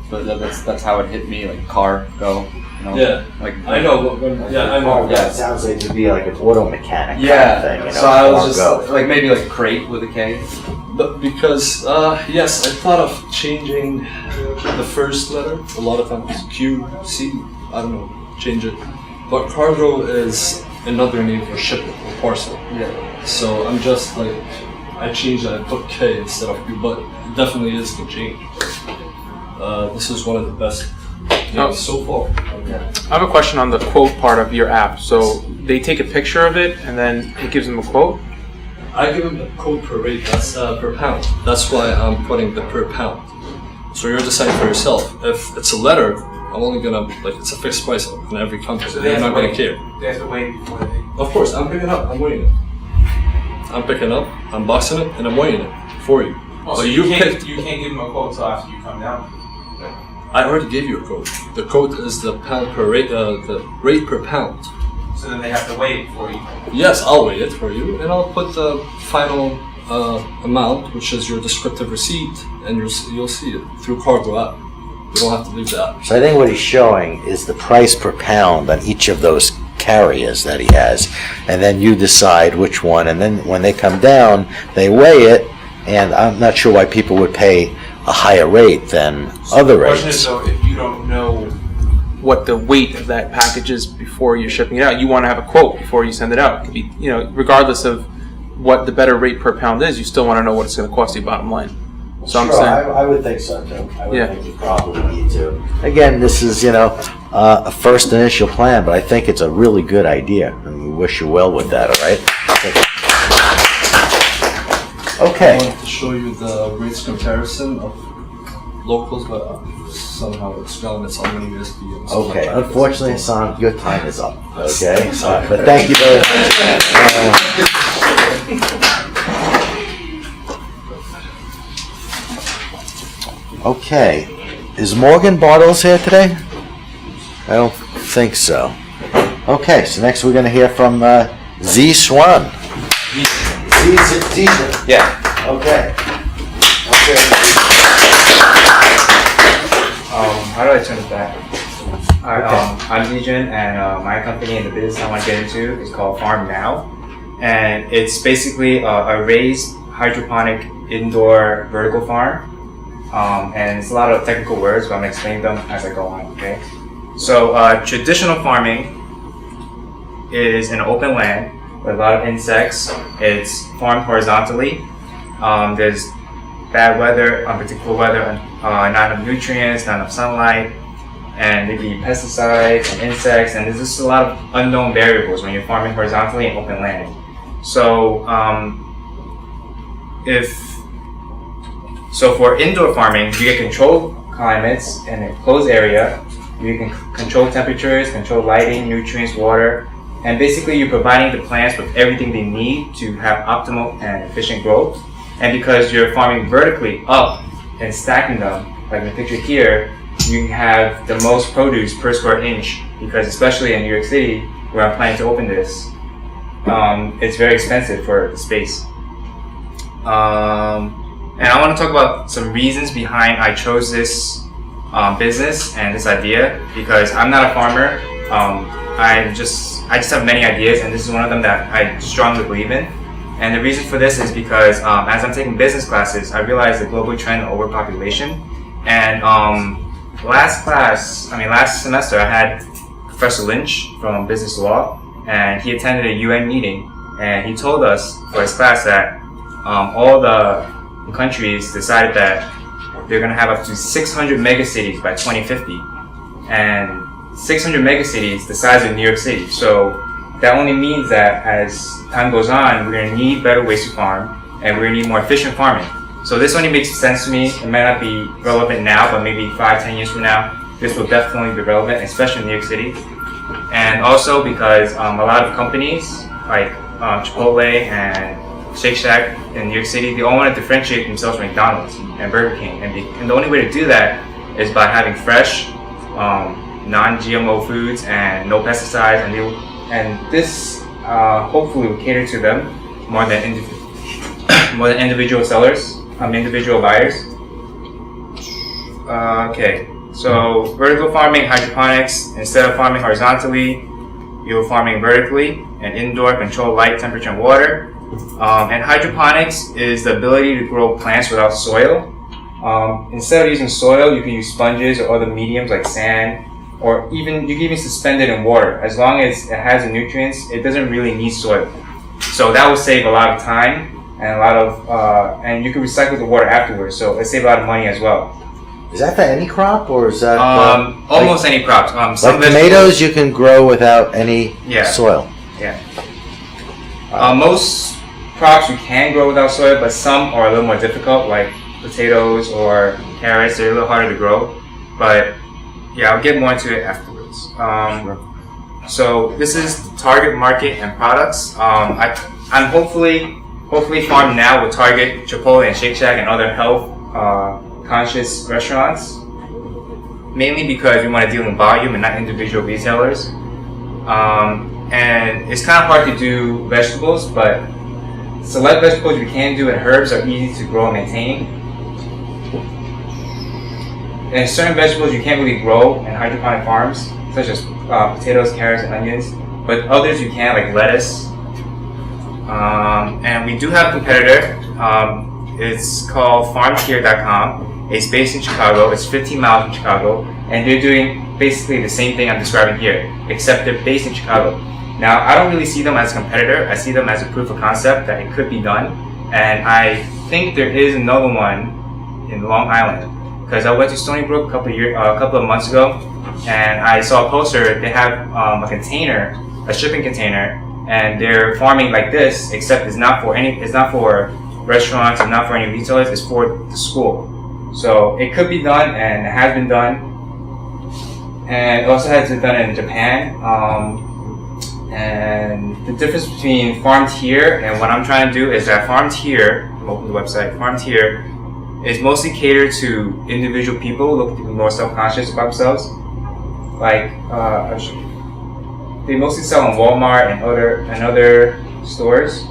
[SPEAKER 12] but that's how it hit me. Like cargo. You know?
[SPEAKER 8] Yeah.
[SPEAKER 12] Like
[SPEAKER 8] I know. I know.
[SPEAKER 12] Yeah.
[SPEAKER 1] It sounds like it'd be like an auto mechanic
[SPEAKER 12] Yeah.
[SPEAKER 1] kind of thing. You know,
[SPEAKER 12] so I was just
[SPEAKER 1] Cargo.
[SPEAKER 12] like maybe like crate with a K.
[SPEAKER 8] But because, yes, I thought of changing the first letter a lot of times. Q, C, I don't know, change it. But cargo is another name for shipment or parcel.
[SPEAKER 12] Yeah.
[SPEAKER 8] So I'm just like, I changed that, I put K instead of Q, but it definitely is the change. This is one of the best so far.
[SPEAKER 3] I have a question on the quote part of your app. So they take a picture of it and then it gives them a quote?
[SPEAKER 8] I give them the quote per rate, that's per pound. That's why I'm putting the per pound. So you're deciding for yourself. If it's a letter, I'm only gonna, like, it's a fixed price in every company.
[SPEAKER 3] So
[SPEAKER 8] they're not gonna care.
[SPEAKER 3] They have to wait before they...
[SPEAKER 8] Of course, I'm picking up, I'm weighing it. I'm picking up, I'm boxing it, and I'm weighing it for you.
[SPEAKER 3] Oh,
[SPEAKER 8] But
[SPEAKER 3] so you can't
[SPEAKER 8] picked-
[SPEAKER 3] give them a quote until after you come down?
[SPEAKER 8] I already gave you a quote. The quote is the pound per rate, the rate per pound.
[SPEAKER 3] So then they have to wait for you?
[SPEAKER 8] Yes, I'll weigh it for you, and I'll put the final amount, which is your descriptive receipt, and you'll see it through Cargo app. You don't have to leave the app.
[SPEAKER 1] So I think what he's showing is the price per pound on each of those carriers that he has, and then you decide which one, and then when they come down, they weigh it, and I'm not sure why people would pay a higher rate than other
[SPEAKER 3] The question
[SPEAKER 1] rates.
[SPEAKER 3] is though, if you don't know what the weight of that package is before you're shipping it out, you want to have a quote before you send it out. It could be, you know, regardless of what the better rate per pound is, you still want to know what it's going to cost you bottom line. So I'm
[SPEAKER 1] Sure,
[SPEAKER 3] saying,
[SPEAKER 1] I would think so too. I would
[SPEAKER 3] Yeah.
[SPEAKER 1] think you probably need to. Again, this is, you know, a first initial plan, but I think it's a really good idea, and we wish you well with that, all right?
[SPEAKER 8] I
[SPEAKER 1] Okay.
[SPEAKER 8] wanted to show you the rates comparison of locals, but somehow it's gone. It's on many USB. and so
[SPEAKER 1] Okay,
[SPEAKER 8] much.
[SPEAKER 1] unfortunately, Hassan, your time is up, okay? But thank you very much. Okay, is Morgan Bartles here today? I don't think so. Okay, so next we're gonna hear from Z Swan. Z.
[SPEAKER 13] Yeah.
[SPEAKER 1] Okay.
[SPEAKER 13] How do I turn it back? Alright, I'm Zijan, and my company and the business I want to get into is called Farm Now. And it's basically a raised hydroponic indoor vertical farm. And it's a lot of technical words, but I'm going to explain them as I go on, okay? So traditional farming is in open land with a lot of insects. It's farmed horizontally. There's bad weather, unpredictable weather, not enough nutrients, not enough sunlight, and there can be pesticides and insects, and there's just a lot of unknown variables when you're farming horizontally in open land. So for indoor farming, you get controlled climates in a closed area. You can control temperatures, control lighting, nutrients, water, and basically you're providing the plants with everything they need to have optimal and efficient growth. And because you're farming vertically up and stacking them, like in the picture here, you have the most produce per square inch, because especially in New York City, where I'm planning to open this, it's very expensive for the space. And I want to talk about some reasons behind I chose this business and this idea, because I'm not a farmer. I just have many ideas, and this is one of them that I strongly believe in. And the reason for this is because as I'm taking business classes, I realized the global trend of overpopulation. And last semester, I had Professor Lynch from Business Law, and he attended a UN meeting, and he told us for his class that all the countries decided that they're going to have up to 600 megacities by 2050, and 600 megacities the size of New York City. So that only means that as time goes on, we're going to need better ways to farm, and we're going to need more efficient farming. So this only makes sense to me. It may not be relevant now, but maybe 5-10 years from now, this will definitely be relevant, especially in New York City. And also because a lot of companies like Chipotle and Shake Shack in New York City, they all want to differentiate themselves from McDonald's and Burger King, and the only way to do that is by having fresh, non-GMO foods and no pesticides, and this hopefully will cater to them more than individual sellers, individual buyers. Okay, so vertical farming, hydroponics. Instead of farming horizontally, you're farming vertically and indoor, control light, temperature, and water. And hydroponics is the ability to grow plants without soil. Instead of using soil, you can use sponges or other mediums like sand, or you can even suspend it in water. As long as it has the nutrients, it doesn't really need soil. So that will save a lot of time and and you can recycle the water afterwards. So it saves a lot of money as well.
[SPEAKER 1] Is that for any crop, or is that
[SPEAKER 13] almost any crops?
[SPEAKER 1] Like tomatoes, you can grow without any soil.
[SPEAKER 13] Yeah. Most crops you can grow without soil, but some are a little more difficult, like potatoes or carrots. They're a little harder to grow. But yeah, I'll get more into it afterwards. So this is the target market and products. I'm hopefully Farm Now will target Chipotle and Shake Shack and other health conscious restaurants, mainly because we want to deal in volume and not individual retailers. And it's kind of hard to do vegetables, but select vegetables we can do, and herbs are easy to grow and maintain. And certain vegetables you can't really grow in hydroponic farms, such as potatoes, carrots, and onions, but others you can, like lettuce. And we do have a competitor. It's called FarmTier.com. It's based in Chicago. It's 15 miles from Chicago, and they're doing basically the same thing I'm describing here, except they're based in Chicago. Now, I don't really see them as a competitor. I see them as a proof of concept that it could be done, and I think there is another one in Long Island, because I went to Stony Brook a couple of months ago, and I saw a poster. They have a shipping container, and they're farming like this, except it's not for restaurants, it's not for any retailers, it's for the school. So it could be done, and it has been done, and it also has been done in Japan. And the difference between FarmTier and what I'm trying to do is that FarmTier, open the website, FarmTier is mostly catered to individual people looking to be more self-conscious about themselves. Like, they mostly sell on Walmart and other stores,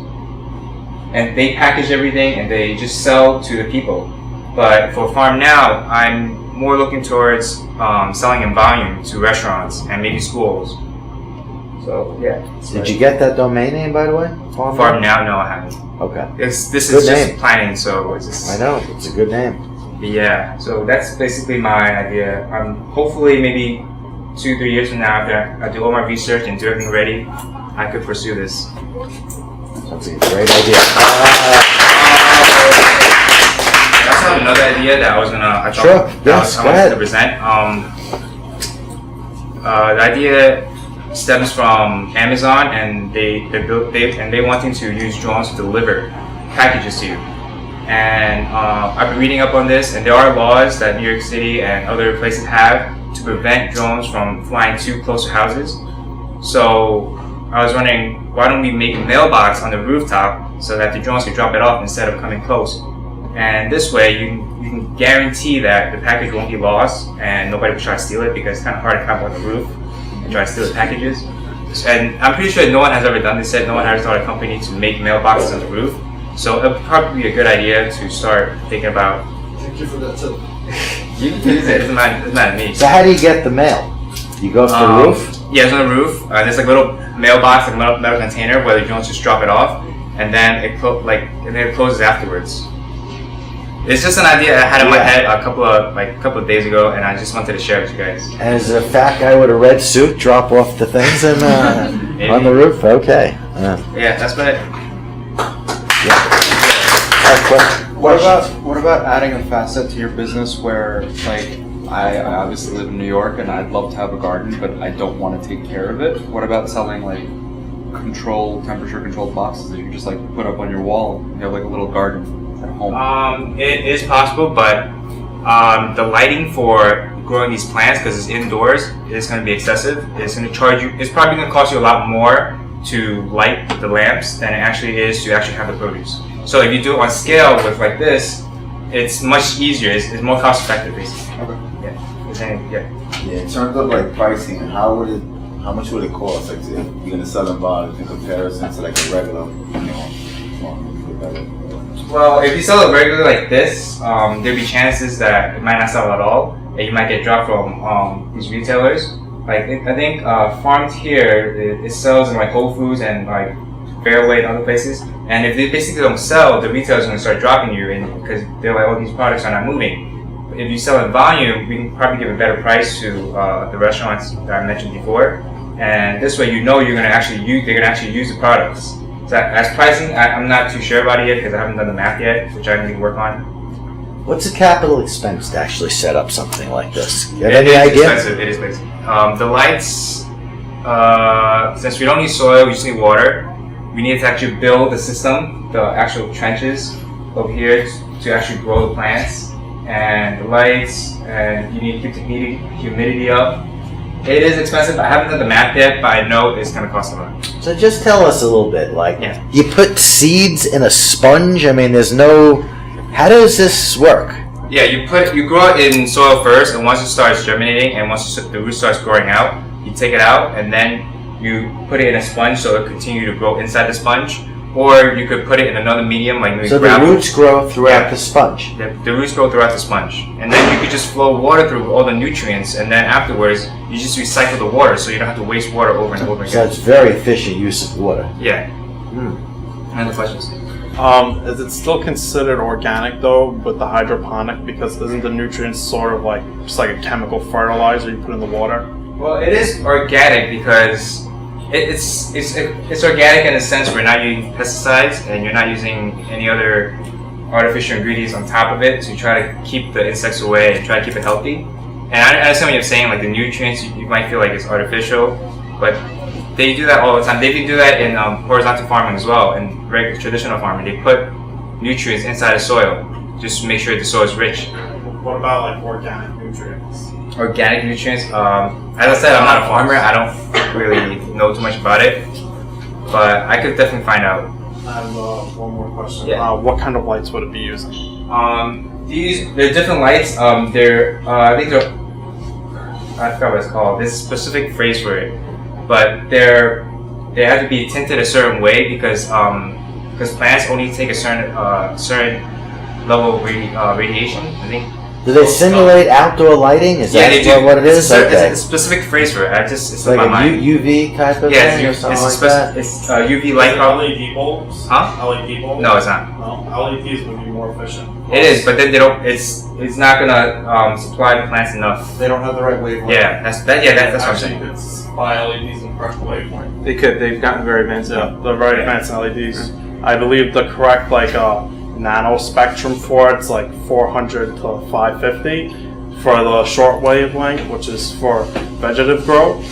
[SPEAKER 13] and they package everything and they just sell to the people. But for Farm Now, I'm more looking towards selling in volume to restaurants and maybe schools. So yeah.
[SPEAKER 1] Did you get that domain name, by the way?
[SPEAKER 13] Farm Now? No, I haven't.
[SPEAKER 1] Okay.
[SPEAKER 13] This is
[SPEAKER 1] good
[SPEAKER 13] just
[SPEAKER 1] name.
[SPEAKER 13] planning, so it's just.
[SPEAKER 1] I know, it's a good name.
[SPEAKER 13] Yeah, so that's basically my idea. Hopefully, maybe 2-3 years from now, after I do all my research and do everything ready, I could pursue this.
[SPEAKER 1] That's a great idea.
[SPEAKER 13] I also have another idea that I was gonna. I wanted to present. The idea stems from Amazon, and they wanting to use drones to deliver packages to you. And I've been reading up on this, and there are laws that New York City and other places have to prevent drones from flying too close to houses. So I was wondering, why don't we make a mailbox on the rooftop so that the drones can drop it off instead of coming close? And this way, you can guarantee that the package won't be lost and nobody will try to steal it, because it's kind of hard to climb on the roof and try to steal the packages. And I'm pretty sure no one has ever done this yet. No one has started a company to make mailboxes on the roof. So it would probably be a good idea to start thinking about.
[SPEAKER 5] Thank you for that tip.
[SPEAKER 13] You can use it. It's not me.
[SPEAKER 1] So how do you get the mail? You go to the roof?
[SPEAKER 13] Yeah, it's on the roof. There's like a little mailbox, like a metal container where you don't just drop it off, and then it closes afterwards. It's just an idea I had in my head a couple of days ago, and I just wanted to share it with you guys.
[SPEAKER 1] And is a fat guy with a red suit drop off the things and on the roof? Okay.
[SPEAKER 13] Yeah, that's about it.
[SPEAKER 12] What about adding a facet to your business where, like, I obviously live in New York and I'd love to have a garden, but I don't want to take care of it. What about selling like temperature controlled boxes that you just like put up on your wall and you have like a little garden at home?
[SPEAKER 13] It is possible, but the lighting for growing these plants, because it's indoors, is going to be excessive. It's going to charge you. It's probably going to cost you a lot more to light the lamps than it actually is to actually have the produce. So if you do it on scale with like this, it's much easier. It's more cost effective, basically. Okay.
[SPEAKER 11] Yeah. In terms of like pricing, how much would it cost? Like, if you're gonna sell in bulk in comparison to like a regular,
[SPEAKER 13] Well, if you sell it regularly like this, there'll be chances that it might not sell at all, and you might get dropped from these retailers. Like I think Farmed here, it sells in like Whole Foods and like Fairway and other places. And if they basically don't sell, the retailers are going to start dropping you, because they're like, oh, these products are not moving. If you sell in volume, we can probably give a better price to the restaurants that I mentioned before. And this way, you know they're going to actually use the products. So as pricing, I'm not too sure about it yet because I haven't done the math yet, which I need to work on.
[SPEAKER 1] What's the capital expense to actually set up something like this? You have
[SPEAKER 13] It
[SPEAKER 1] any
[SPEAKER 13] is
[SPEAKER 1] idea?
[SPEAKER 13] expensive. It is expensive. The lights, since we don't need soil, we just need water. We need to actually build the system, the actual trenches over here to actually grow the plants, and the lights, and you need to keep the humidity up. It is expensive. I haven't done the math yet, but I know it's going to cost a lot.
[SPEAKER 1] So just tell us a little bit, like, you put seeds in a sponge? I mean, how does this work?
[SPEAKER 13] Yeah, you grow it in soil first, and once it starts germinating, and once the root starts growing out, you take it out, and then you put it in a sponge so it'll continue to grow inside the sponge. Or you could put it in another medium, like maybe
[SPEAKER 1] So
[SPEAKER 13] gravel.
[SPEAKER 1] the roots grow throughout the sponge?
[SPEAKER 13] The roots grow throughout the sponge. And then you could just flow water through all the nutrients, and then afterwards, you just recycle the water so you don't have to waste water over and over again.
[SPEAKER 1] So it's very efficient use of water.
[SPEAKER 13] Yeah. Any other questions?
[SPEAKER 14] Is it still considered organic though with the hydroponic? Because isn't the nutrients sort of like just like a chemical fertilizer you put in the water?
[SPEAKER 13] Well, it is organic because it's organic in the sense we're not using pesticides and you're not using any other artificial ingredients on top of it to try to keep the insects away and try to keep it healthy. And I understand what you're saying, like the nutrients, you might feel like it's artificial, but they do that all the time. They can do that in horizontal farming as well, in regular traditional farming. They put nutrients inside the soil just to make sure the soil is rich.
[SPEAKER 14] What about like organic nutrients?
[SPEAKER 13] Organic nutrients. As I said, I'm not a farmer. I don't really know too much about it, but I could definitely find out.
[SPEAKER 14] I have one more question.
[SPEAKER 13] Yeah.
[SPEAKER 14] What kind of lights would it be using?
[SPEAKER 13] They're different lights. I forgot what it's called. There's a specific phrase for it, but they have to be tinted a certain way because plants only take a certain level of radiation, I think.
[SPEAKER 1] Do they simulate outdoor lighting? Is that what it is?
[SPEAKER 13] It's a specific phrase for it. It's
[SPEAKER 1] like
[SPEAKER 13] in my
[SPEAKER 1] a
[SPEAKER 13] mind.
[SPEAKER 1] UV type of thing or something like that?
[SPEAKER 13] It's UV light.
[SPEAKER 14] LED bulbs?
[SPEAKER 13] Huh?
[SPEAKER 14] LED bulbs?
[SPEAKER 13] No, it's not.
[SPEAKER 14] No, LEDs would be more efficient.
[SPEAKER 13] It is, but then they don't. It's not gonna supply the plants enough.
[SPEAKER 5] They don't have the right wavelength.
[SPEAKER 13] Yeah, that's what I'm saying.
[SPEAKER 14] It's by LEDs in correct wavelength.
[SPEAKER 3] They've gotten very advanced.
[SPEAKER 14] Yeah, the very advanced LEDs. I believe the correct nano spectrum for it's like 400 to 550 for the short wavelength, which is for vegetative growth,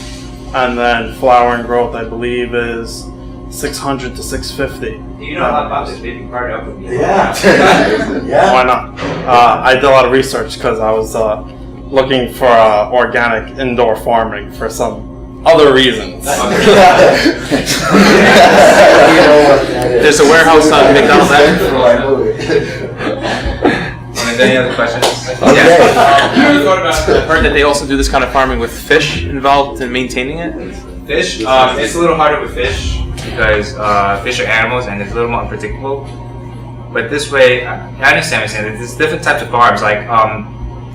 [SPEAKER 14] and then flowering growth I believe is 600 to 650.
[SPEAKER 13] You know a lot about this, baby. Part up with me.
[SPEAKER 1] Yeah. Yeah.
[SPEAKER 14] Why not? I did a lot of research because I was looking for organic indoor farming for some other reasons.
[SPEAKER 3] There's a warehouse on McDonald's Avenue.
[SPEAKER 13] there any other questions?
[SPEAKER 1] Okay.
[SPEAKER 3] I've heard that they also do this kind of farming with fish involved in maintaining it.
[SPEAKER 13] Fish? It's a little harder with fish because fish are animals and it's a little more unpredictable. But this way, I understand what you're saying. There's different types of farms. Like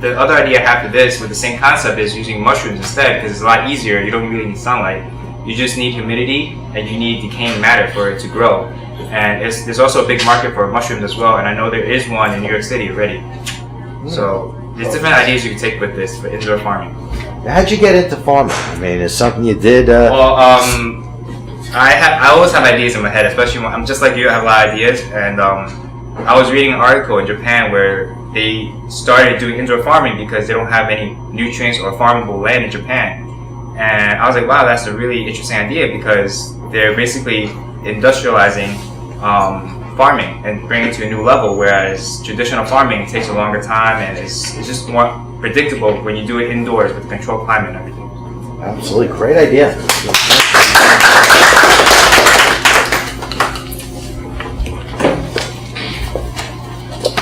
[SPEAKER 13] the other idea I have for this with the same concept is using mushrooms instead because it's a lot easier. You don't really need sunlight. You just need humidity and you need decaying matter for it to grow. And there's also a big market for mushrooms as well. And I know there is one in New York City already. So there's different ideas you can take with this for indoor farming.
[SPEAKER 1] How'd you get into farming? I mean, it's something you did.
[SPEAKER 13] Well, I always have ideas in my head, especially when I'm just like you. I have a lot of ideas, and I was reading an article in Japan where they started doing indoor farming because they don't have any nutrients or farmable land in Japan. And I was like, wow, that's a really interesting idea because they're basically industrializing farming and bringing it to a new level, whereas traditional farming takes a longer time and it's just more predictable when you do it indoors with controlled climate and everything.
[SPEAKER 1] Absolutely, great idea.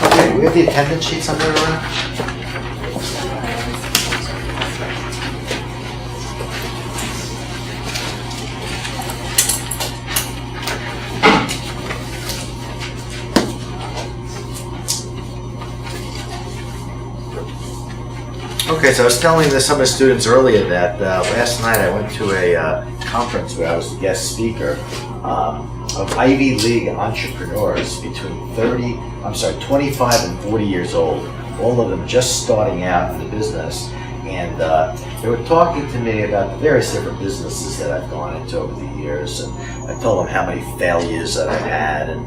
[SPEAKER 1] Okay, we have the attendance sheets on there, Ryan? Okay, so I was telling some of the students earlier that last night I went to a conference where I was the guest speaker of Ivy League entrepreneurs between 25 and 40 years old, all of them just starting out in the business. And they were talking to me about the various different businesses that I've gone into over the years. And I told them how many failures that I've had and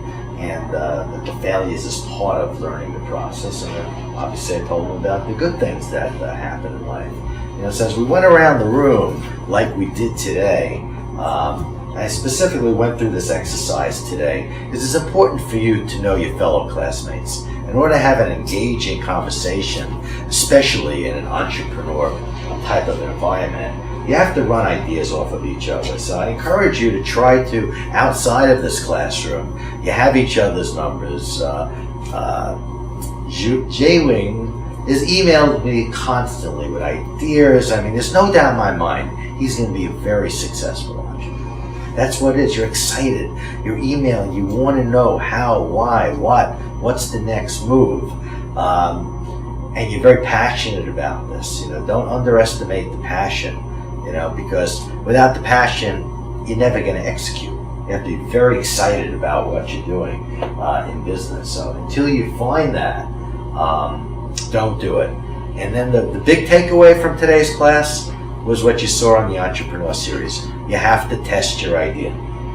[SPEAKER 1] that the failures is part of learning the process. And then obviously I told them about the good things that happen in life. You know, so as we went around the room like we did today, I specifically went through this exercise today because it's important for you to know your fellow classmates. In order to have an engaging conversation, especially in an entrepreneur type of environment, you have to run ideas off of each other. So I encourage you to try to, outside of this classroom, you have each other's numbers. Jay-Wing is emailed me constantly with ideas. I mean, there's no doubt in my mind he's going to be a very successful entrepreneur. That's what it is. You're excited. You're emailing. You want to know how, why, what's the next move. And you're very passionate about this. You know, don't underestimate the passion. You know, because without the passion, you're never going to execute. You have to be very excited about what you're doing in business. So until you find that, don't do it. And then the big takeaway from today's class was what you saw on the Entrepreneur Series. You have to test your idea.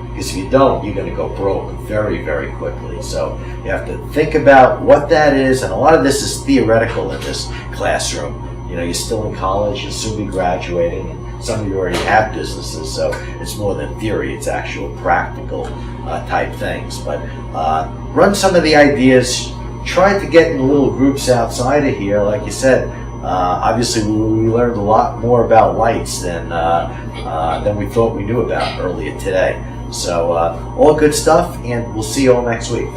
[SPEAKER 1] Because if you don't, you're going to go broke very, very quickly. So you have to think about what that is. And a lot of this is theoretical in this classroom. You know, you're still in college, you'll soon be graduating. Some of you already have businesses, so it's more than theory, it's actual practical type things. But run some of the ideas, try to get in little groups outside of here. Like you said, obviously we learned a lot more about lights than we thought we knew about earlier today. So all good stuff, and we'll see you all next week.